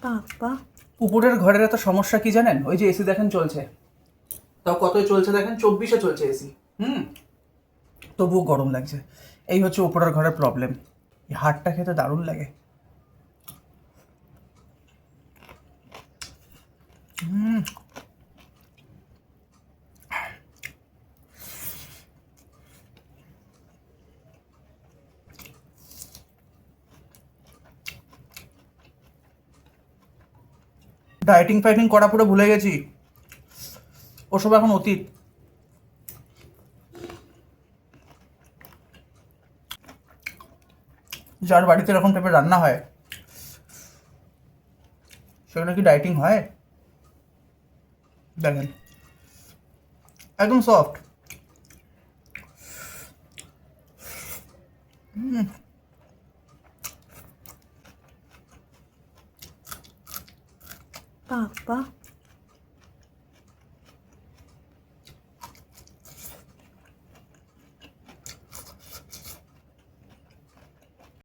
বাবা, উপরের ঘরের এত সমস্যা কি জানেন? ওই যে এসি দেখেন চলছে, তাও কতই চলছে দেখেন, 24-এ চলছে এসি। তবুও গরম লাগছে। এই হচ্ছে উপরের ঘরের প্রবলেম। এই হাড়টা খেতে দারুণ লাগে। ডায়েটিং ফাইটিং করা পুরো ভুলে গেছি, ওসব এখন অতীত। যার বাড়িতে এরকম টাইপের রান্না হয় সেখানে কি ডায়েটিং হয়? দেখেন, একদম সফট। বাবা।